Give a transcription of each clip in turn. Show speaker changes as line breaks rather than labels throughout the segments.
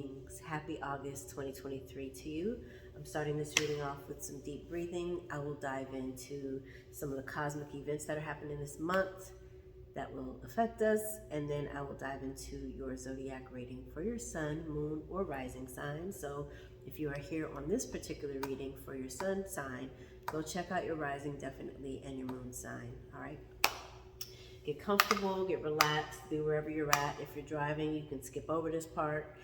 Greetings. Happy August 2023 to you. I'm starting this reading off with some deep breathing. I will dive into some of the cosmic events that are happening this month that will affect us, and then I will dive into your zodiac rating for your sun, moon, or rising sign. So if you are here on this particular reading for your sun sign, go check out your rising definitely and your moon sign. All right. Get comfortable, get relaxed, be wherever you're at. If you're driving, you can skip over this part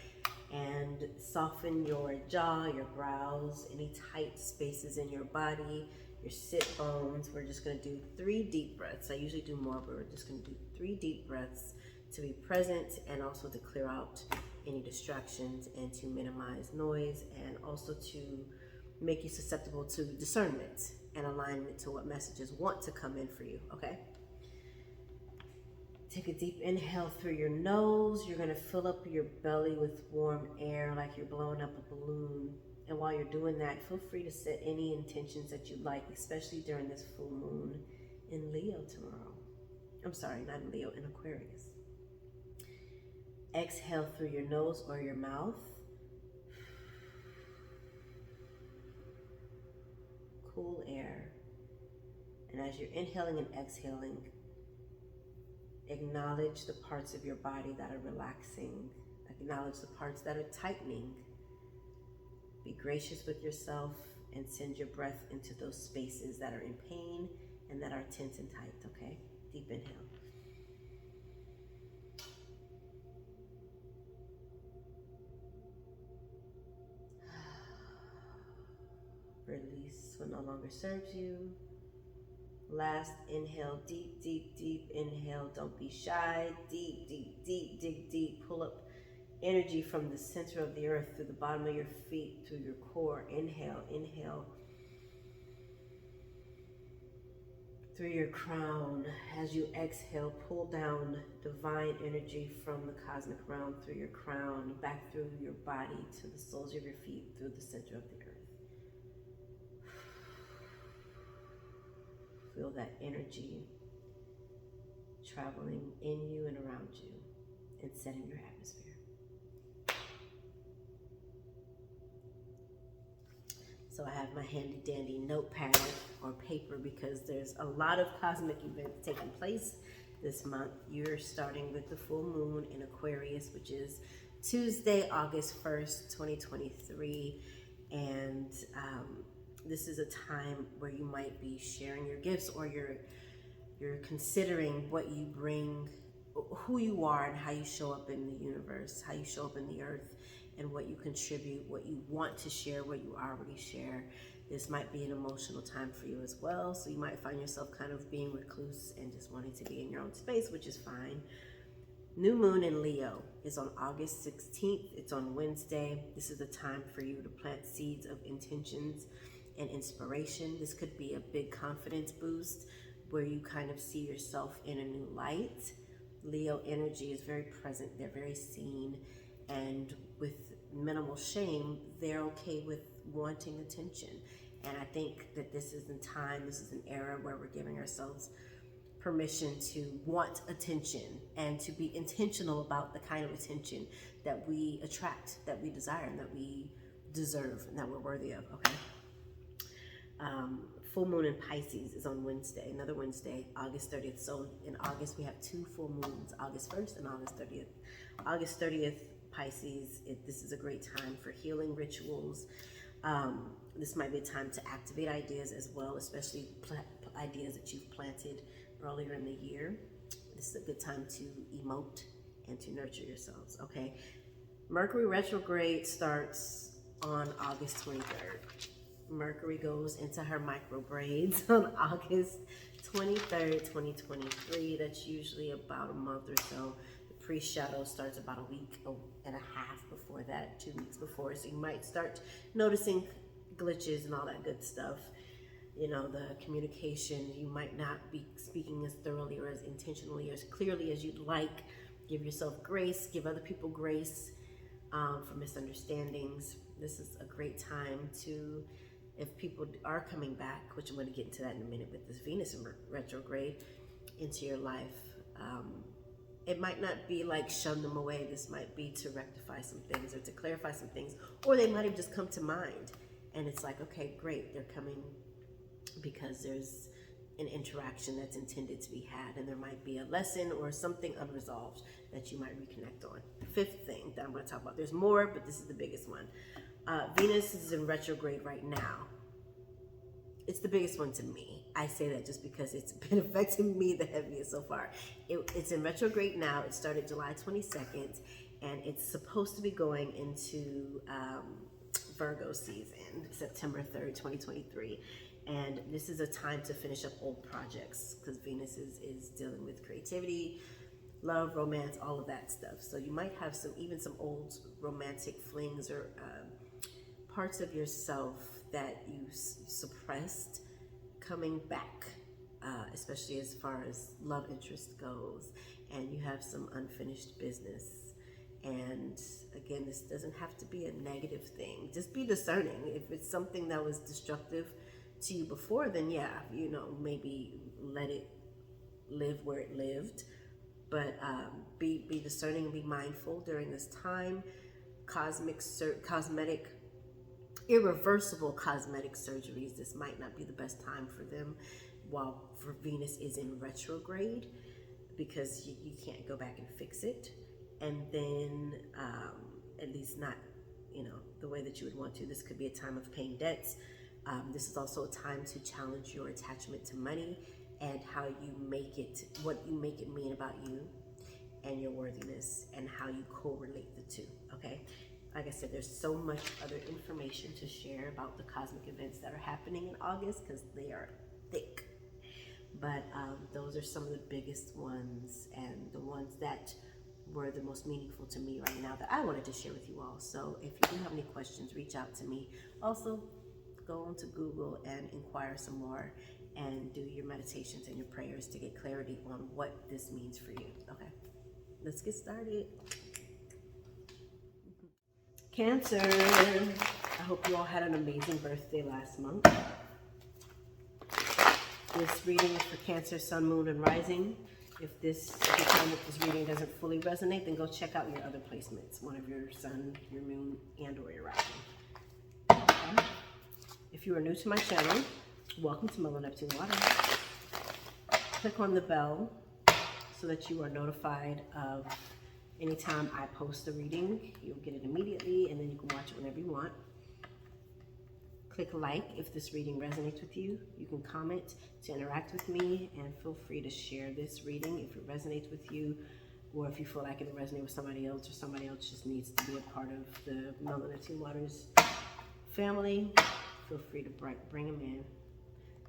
and soften your jaw, your brows, any tight spaces in your body, your sit bones. We're just gonna do 3 deep breaths. I usually do more, but we're just gonna do 3 deep breaths to be present and also to clear out any distractions and to minimize noise and also to make you susceptible to discernment and alignment to what messages want to come in for you, okay? Take a deep inhale through your nose. You're gonna fill up your belly with warm air like you're blowing up a balloon. And while you're doing that, feel free to set any intentions that you like, especially during this full moon in Leo tomorrow. I'm sorry, not in Leo, in Aquarius. Exhale through your nose or your mouth. Cool air. And as you're inhaling and exhaling, acknowledge the parts of your body that are relaxing. Acknowledge the parts that are tightening. Be gracious with yourself and send your breath into those spaces that are in pain and that are tense and tight, okay? Deep inhale. Release what no longer serves you. Last inhale, deep, deep, deep inhale. Don't be shy. Deep, deep, deep, dig deep. Pull up energy from the center of the earth through the bottom of your feet, through your core. Inhale, inhale. Through your crown. As you exhale, pull down divine energy from the cosmic realm through your crown, back through your body to the soles of your feet, through the center of the earth. Feel that energy traveling in you and around you and setting your atmosphere. So I have my handy dandy notepad or paper because there's a lot of cosmic events taking place this month. You're starting with the full moon in Aquarius, which is Tuesday, August 1st, 2023. And this is a time where you might be sharing your gifts, or you're considering what you bring, who you are and how you show up in the universe, how you show up in the earth, and what you contribute, what you want to share, what you already share. This might be an emotional time for you as well, so you might find yourself kind of being recluse and just wanting to be in your own space, which is fine. New moon in Leo is on August 16th. It's on Wednesday. This is a time for you to plant seeds of intentions and inspiration. This could be a big confidence boost where you kind of see yourself in a new light. Leo energy is very present. They're very seen, and with minimal shame, they're okay with wanting attention. And I think that this is an era where we're giving ourselves permission to want attention and to be intentional about the kind of attention that we attract, that we desire, and that we deserve, and that we're worthy of, okay? Full moon in Pisces is on Wednesday, another Wednesday, August 30th. So in August, we have 2 full moons, August 1st and August 30th. August 30th, Pisces, this is a great time for healing rituals. This might be a time to activate ideas as well, especially ideas that you've planted earlier in the year. This is a good time to emote and to nurture yourselves, okay? Mercury retrograde starts on August 23rd. Mercury goes into her micro braids on August 23rd, 2023. That's usually about a month or so. The pre-shadow starts about a week and a half before that, 2 weeks before. So you might start noticing glitches and all that good stuff. You know, the communication, you might not be speaking as thoroughly or as intentionally or as clearly as you'd like. Give yourself grace, give other people grace for misunderstandings. This is a great time to, if people are coming back, which I'm going to get into that in a minute with this Venus in retrograde into your life, it might not be like shun them away. This might be to rectify some things or to clarify some things, or they might have just come to mind. And it's like, okay, great, they're coming because there's an interaction that's intended to be had, and there might be a lesson or something unresolved that you might reconnect on. The fifth thing that I'm going to talk about, there's more, but this is the biggest one. Venus is in retrograde right now. It's the biggest one to me. I say that just because it's been affecting me the heaviest so far. It's in retrograde now. It started July 22nd, and it's supposed to be going into Virgo season, September 3rd, 2023. And this is a time to finish up old projects, because Venus is dealing with creativity, love, romance, all of that stuff. So you might have even some old romantic flings or parts of yourself that you suppressed coming back, especially as far as love interest goes. And you have some unfinished business. And again, this doesn't have to be a negative thing. Just be discerning. If it's something that was destructive to you before, then yeah, maybe let it live where it lived. But be discerning and be mindful during this time. Irreversible cosmetic surgeries, this might not be the best time for them for Venus is in retrograde, because you can't go back and fix it. And then at least not the way that you would want to. This could be a time of paying debts. This is also a time to challenge your attachment to money and how you make it, what you make it mean about you and your worthiness, and how you correlate the two, okay? Like I said, there's so much other information to share about the cosmic events that are happening in August, because they are thick. But those are some of the biggest ones, and the ones that were the most meaningful to me right now that I wanted to share with you all. So if you do have any questions, reach out to me. Also, go onto Google and inquire some more and do your meditations and your prayers to get clarity on what this means for you. Okay, let's get started. Cancer, I hope you all had an amazing birthday last month. This reading is for Cancer, Sun, Moon, and Rising. If you find that this reading doesn't fully resonate, then go check out your other placements, one of your Sun, your Moon, and or your Rising. Okay. If you are new to my channel, welcome to Mellow, Neptune, Water. Click on the bell so that you are notified of anytime I post a reading. You'll get it immediately, and then you can watch it whenever you want. Click like if this reading resonates with you. You can comment to interact with me, and feel free to share this reading if it resonates with you, or if you feel like it'll resonate with somebody else, or somebody else just needs to be a part of the Mellow, Neptune, Waters family. Feel free to bring them in.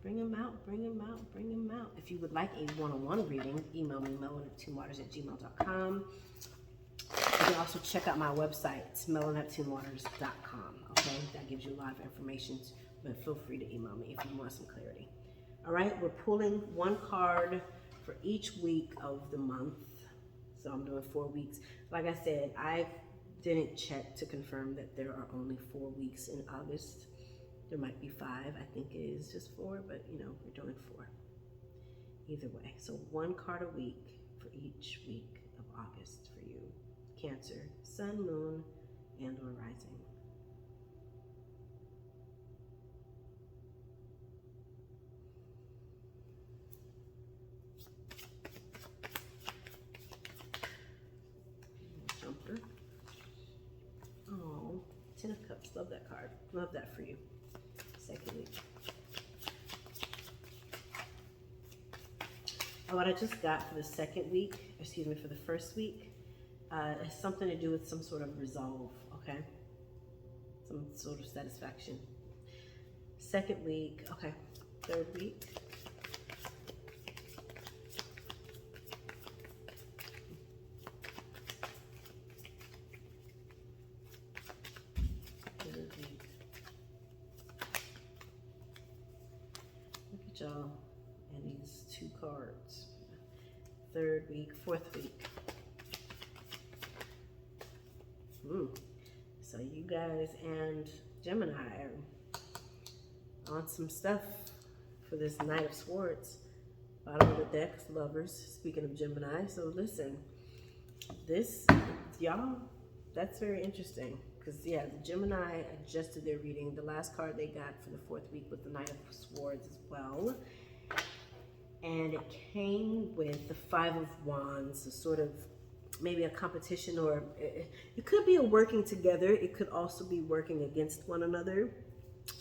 Bring them out, bring them out, bring them out. If you would like a one-on-one reading, email me, mellow neptunewaters@gmail.com. You can also check out my website, it's mellowneptunewaters.com, okay? That gives you a lot of information, but feel free to email me if you want some clarity. All right, we're pulling one card for each week of the month. So I'm doing 4 weeks. Like I said, I didn't check to confirm that there are only 4 weeks in August. There might be 5. I think it is just 4, but we're doing 4. Either way. So one card a week for each week of August for you. Cancer, Sun, Moon, and or Rising. Jumper. Oh, 10 of Cups. Love that card. Love that for you. Second week. What I just got for the second week, for the first week, has something to do with some sort of resolve, okay? Some sort of satisfaction. Second week, okay. Third week. Third week. Look at y'all and these 2 cards. Third week, fourth week. So you guys and Gemini are on some stuff for this Knight of Swords. Bottom of the deck, lovers, speaking of Gemini. So listen, This, y'all, that's very interesting. Because, yeah, the Gemini adjusted their reading. The last card they got for the 4th week was the Knight of Swords as well. And it came with the 5 of Wands, a sort of maybe a competition, or it could be a working together. It could also be working against one another.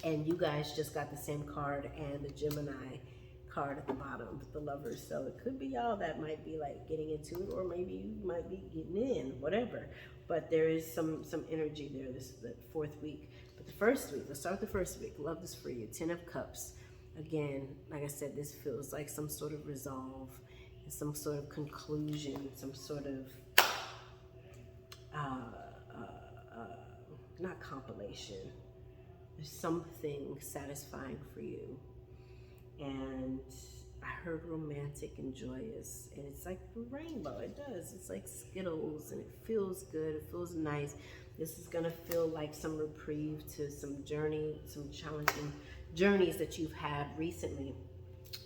And you guys just got the same card and the Gemini card at the bottom, the Lovers. So it could be y'all that might be like getting into it, or maybe you might be getting in, whatever. But there is some energy there. This is the 4th week. But the 1st week, let's start with the 1st week. Love is for you. 10 of Cups. Again, like I said, this feels like some sort of resolve, some sort of conclusion, some sort of not compilation. There's something satisfying for you. And I heard romantic and joyous, and it's like the rainbow. It does. It's like Skittles, and it feels good. It feels nice. This is gonna feel like some reprieve to some journey, some challenging journeys that you've had recently.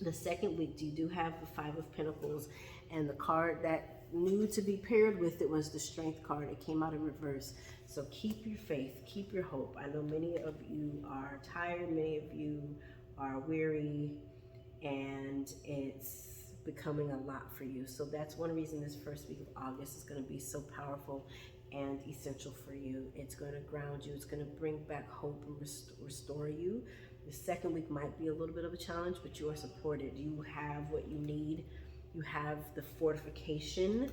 The 2nd week, you do have the 5 of Pentacles, and the card that knew to be paired with it was the Strength card. It came out in reverse. So keep your faith, keep your hope. I know many of you are tired, many of you are weary, and it's becoming a lot for you. So that's one reason this 1st week of August is going to be so powerful and essential for you. It's going to ground you. It's going to bring back hope and restore you. The 2nd week might be a little bit of a challenge, but you are supported. You have what you need. You have the fortification,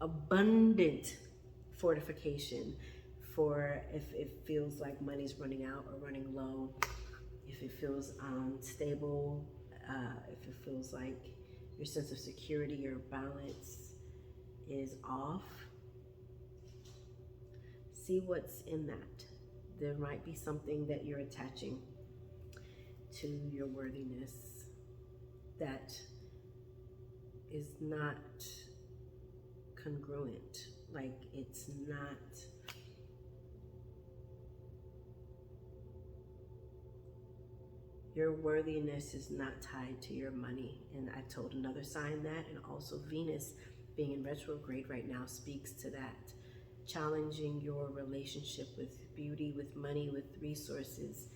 abundant fortification for if it feels like money's running out or running low, if it feels unstable, if it feels like your sense of security or balance is off. See what's in that. There might be something that you're attaching to your worthiness that is not congruent. Like, it's not your worthiness is not tied to your money. And I told another sign that, and also Venus being in retrograde right now speaks to that. Challenging your relationship with beauty, with money, with resources,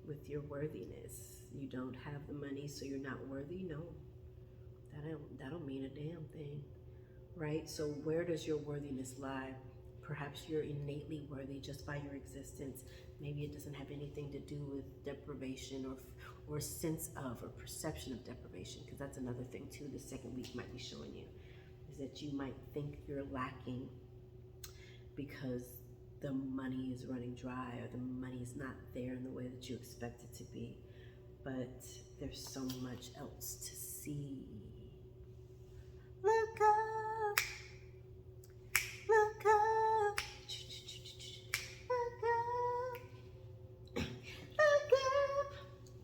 with your worthiness. You don't have the money, so you're not worthy? No, that don't mean a damn thing, right? So where does your worthiness lie? Perhaps you're innately worthy just by your existence. Maybe it doesn't have anything to do with deprivation or sense of or perception of deprivation, because that's another thing too the 2nd week might be showing you, is that you might think you're lacking because the money is running dry or the money is not there in the way that you expect it to be. But there's so much else to see. Look up, look up, look up, look up.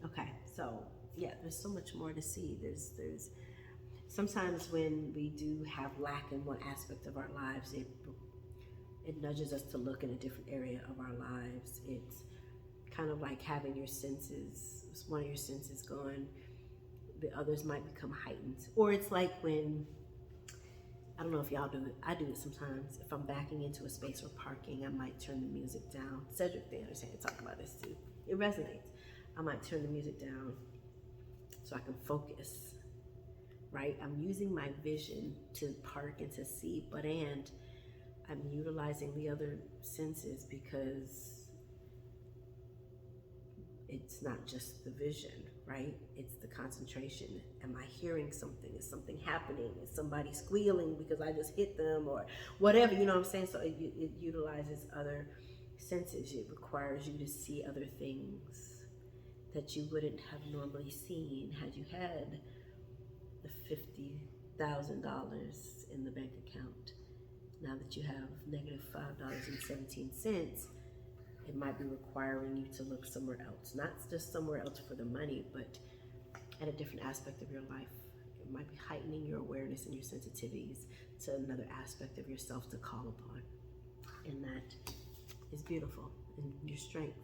Okay, so yeah, there's so much more to see. There's sometimes when we do have lack in one aspect of our lives, it nudges us to look in a different area of our lives. It's kind of like having your senses, one of your senses gone, the others might become heightened. Or it's like when, I don't know if y'all do it, I do it sometimes. If I'm backing into a space or parking, I might turn the music down. Cedric, they understand, talk about this too. It resonates. I might turn the music down so I can focus, right? I'm using my vision to park and to see, and I'm utilizing the other senses because it's not just the vision, right? It's the concentration. Am I hearing something? Is something happening? Is somebody squealing because I just hit them or whatever, you know what I'm saying? So it utilizes other senses. It requires you to see other things that you wouldn't have normally seen had you had the $50,000 in the bank account. Now that you have negative $5.17, it might be requiring you to look somewhere else. Not just somewhere else for the money, but at a different aspect of your life. It might be heightening your awareness and your sensitivities to another aspect of yourself to call upon. And that is beautiful. And your strength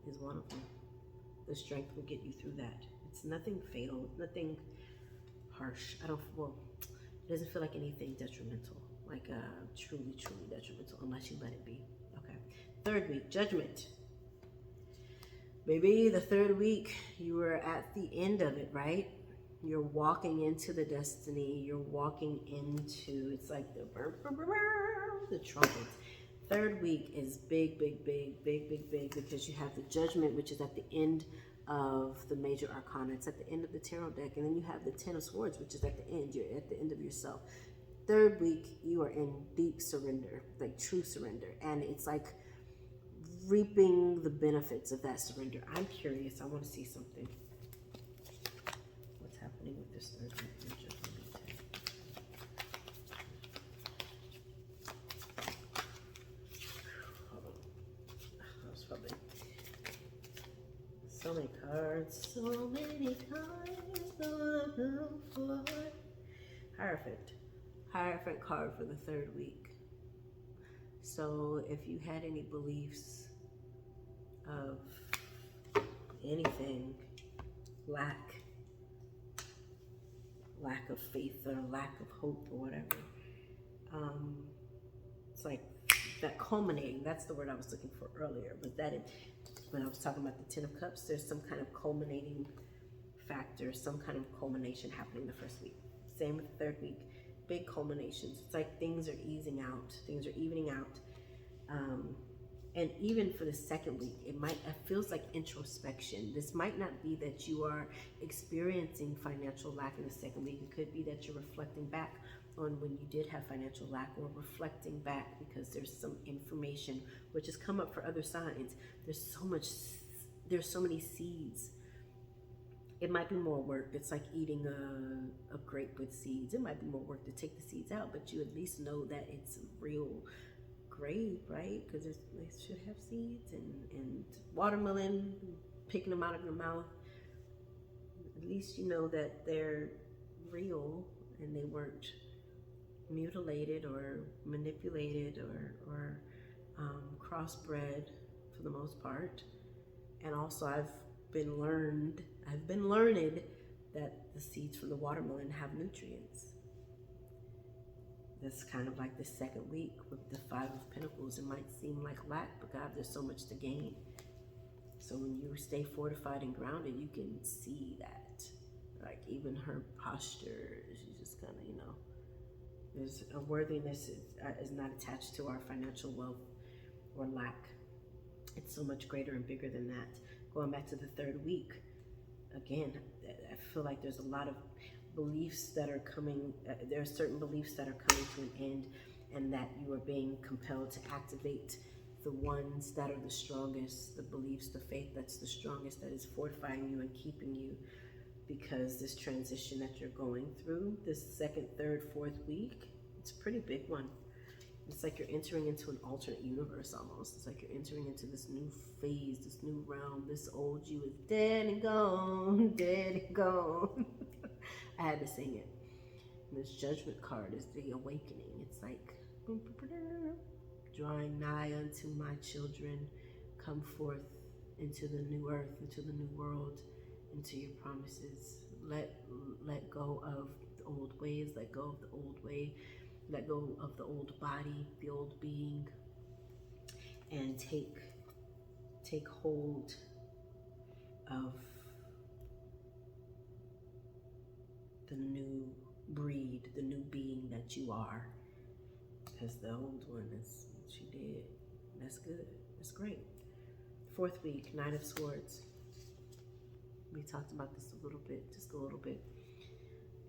is one of them. The strength will get you through that. It's nothing fatal, nothing harsh. It doesn't feel like anything detrimental. like truly, truly detrimental unless you let it be. Okay. Third week, judgment. Maybe the third week you were at the end of it, right? You're walking into the destiny. You're walking into, it's like the trumpets. Third week is big, big, big, big, big, big, because you have the judgment, which is at the end of the major arcana. It's at the end of the tarot deck. And then you have the 10 of swords, which is at the end. You're at the end of yourself. Third week, you are in deep surrender, like true surrender. And it's like reaping the benefits of that surrender. I'm curious. I want to see something. What's happening with this third week? Hold on. That was probably so many cards. So many cards. Hierophant. Hierophant card for the third week. So if you had any beliefs of anything, lack of faith or lack of hope or whatever, it's like that culminating, that's the word I was looking for earlier, but that when I was talking about the 10 of cups, there's some kind of culminating factor, some kind of culmination happening the first week. Same with the third week, big culminations. It's like things are easing out, things are evening out. And even for the second week, it feels like introspection. This might not be that you are experiencing financial lack in the second week. It could be that you're reflecting back on when you did have financial lack, or reflecting back because there's some information which has come up for other signs. There's so many seeds. It might be more work. It's like eating a grape with seeds. It might be more work to take the seeds out, but you at least know that it's real grape, right? Because they should have seeds, and watermelon, picking them out of your mouth. At least you know that they're real and they weren't mutilated or manipulated or crossbred for the most part. And also I've been learned that the seeds from the watermelon have nutrients. That's kind of like the second week with the 5 of Pentacles. It might seem like lack, but God, there's so much to gain. So when you stay fortified and grounded, you can see that. Like even her posture, she's just kind of, there's a worthiness is not attached to our financial wealth or lack. It's so much greater and bigger than that. Going back to the third week, again, I feel like there's a lot of beliefs that are coming, there are certain beliefs that are coming to an end, and that you are being compelled to activate the ones that are the strongest, the beliefs, the faith that's the strongest, that is fortifying you and keeping you, because this transition that you're going through, this second, third, fourth week, it's a pretty big one. It's like you're entering into an alternate universe almost. It's like you're entering into this new phase, this new realm. This old you is dead and gone, dead and gone. I had to sing it. And this judgment card is the awakening. It's like, drawing nigh unto my children, come forth into the new earth, into the new world, into your promises. Let go of the old ways, let go of the old way, let go of the old body, the old being, and take hold of the new breed, the new being that you are. Because the old one, is she did. That's good. That's great. Fourth week, Knight of Swords. We talked about this a little bit, just a little bit,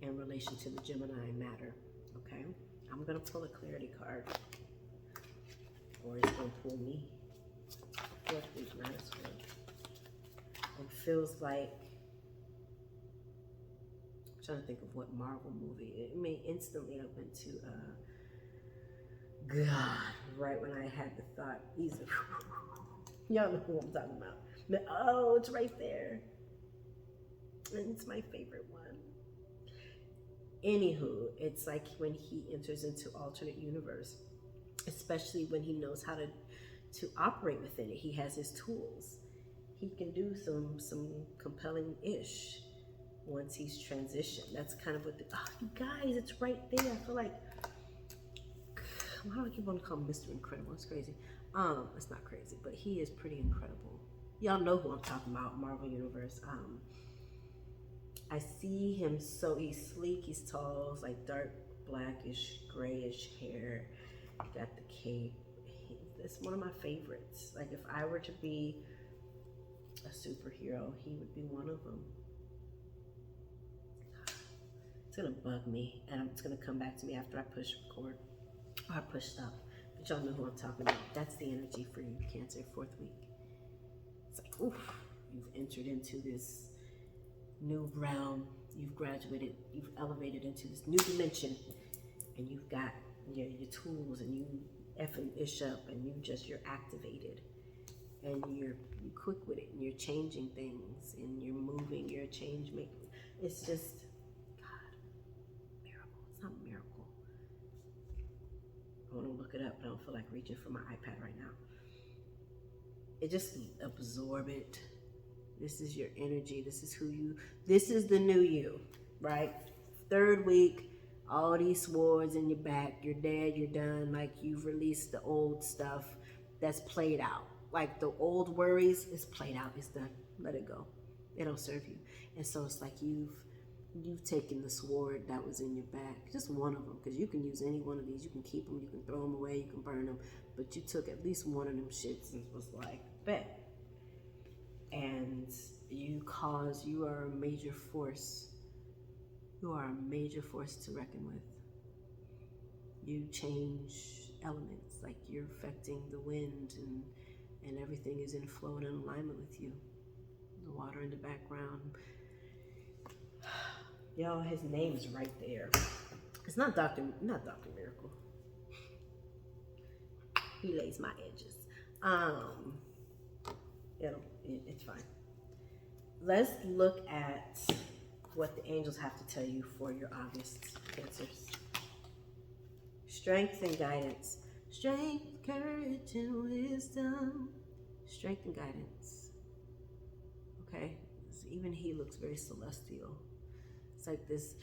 in relation to the Gemini matter. Okay? I'm going to pull a clarity card. Or it's going to pull me. Fourth week, Knight of Swords. It feels like, I'm trying to think of what Marvel movie. It may instantly I went to, God, right when I had the thought, easy. Y'all know who I'm talking about. Oh, it's right there. And it's my favorite one. Anywho, it's like when he enters into alternate universe, especially when he knows how to operate within it. He has his tools. He can do some compelling-ish once he's transitioned. That's kind of what you guys, it's right there. I feel like, why do I keep on calling him Mr. Incredible? It's crazy. It's not crazy, but he is pretty incredible. Y'all know who I'm talking about, Marvel Universe. I see him, so he's sleek, he's tall, it's like dark blackish, grayish hair, got the cape. It's one of my favorites. Like if I were to be a superhero, he would be one of them. It's gonna bug me, and it's gonna come back to me after I push record, or I push stop. But y'all know who I'm talking about. That's the energy for you, Cancer, 4th week. It's like, oof, you've entered into this new realm, you've graduated, you've elevated into this new dimension, and you've got your tools, and you effing ish up, and you're activated, and you're quick with it, and you're changing things, and you're moving, you're a change maker. It's just, God, miracle. It's not a miracle. I want to look it up, but I don't feel like reaching for my iPad right now. It just absorb it. This is your energy. This is who you, this is the new you, right? 3rd week, all these swords in your back, you're dead, you're done. Like you've released the old stuff that's played out. Like the old worries is played out, it's done. Let it go. They don't serve you. And so it's like you've taken the sword that was in your back, just one of them, because you can use any one of these. You can keep them, you can throw them away, you can burn them, but you took at least one of them shits and was like, bet. And you are a major force. You are a major force to reckon with. You change elements, like you're affecting the wind, and everything is in flow and in alignment with you. The water in the background. Y'all, his name's right there. It's not Dr. Miracle. He lays my edges. It's fine. Let's look at what the angels have to tell you for your August, Cancers. Strength and guidance. Strength, courage, and wisdom. Strength and guidance. Okay? Even he looks very celestial. It's like this,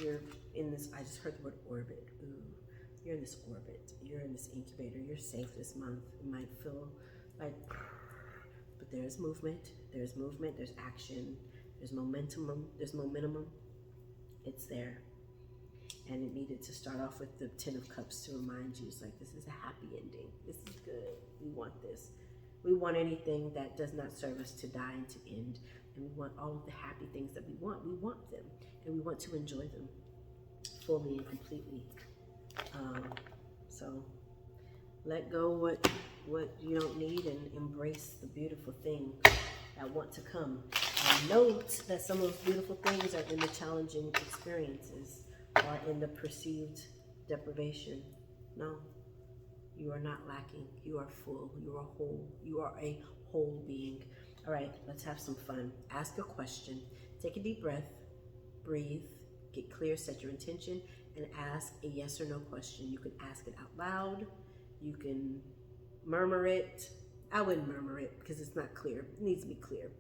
you're in this, I just heard the word orbit. Ooh, you're in this orbit. You're in this incubator. You're safe this month. It might feel like, but there's movement, there's action, there's momentum, it's there. And it needed to start off with the 10 of Cups to remind you, it's like, this is a happy ending. This is good. We want this. We want anything that does not serve us to die and to end. And we want all of the happy things that we want. We want them. And we want to enjoy them fully and completely. So let go what you don't need and embrace the beautiful things that want to come. And note that some of those beautiful things are in the challenging experiences or in the perceived deprivation. No, you are not lacking. You are full. You are whole. You are a whole being. All right, let's have some fun. Ask a question. Take a deep breath. Breathe. Get clear. Set your intention. And ask a yes or no question. You can ask it out loud. You can murmur it. I wouldn't murmur it because it's not clear. It needs to be clear.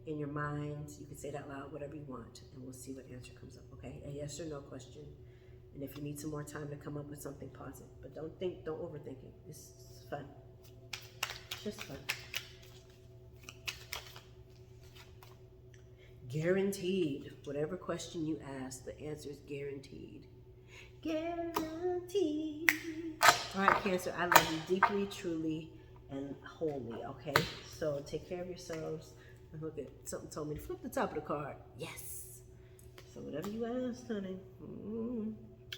In your mind, you can say it out loud, whatever you want, and we'll see what answer comes up, okay? A yes or no question. And if you need some more time to come up with something positive, but don't overthink it. It's fun. Just fun. Guaranteed. Whatever question you ask, the answer is guaranteed. Guaranteed. All right, Cancer, I love you deeply, truly, and wholly, okay? So take care of yourselves. And look at, something told me to flip the top of the card. Yes. So whatever you ask, honey.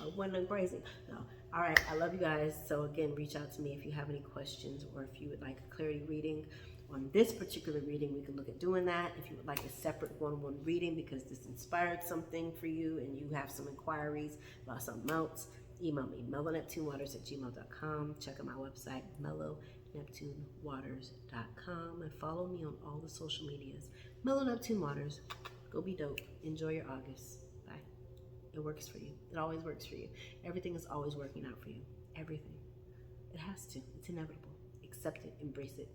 I wasn't crazy. No. All right, I love you guys. So again, reach out to me if you have any questions or if you would like a clarity reading on this particular reading. We can look at doing that. If you would like a separate one-on-one reading because this inspired something for you and you have some inquiries about something else, email me, mellow neptunewaters@gmail.com. Check out my website, mellowneptunewaters.com, and follow me on all the social medias. Mellow Neptune Waters. Go be dope. Enjoy your August. Bye. It works for you. It always works for you. Everything is always working out for you. Everything. It has to. It's inevitable. Accept it. Embrace it.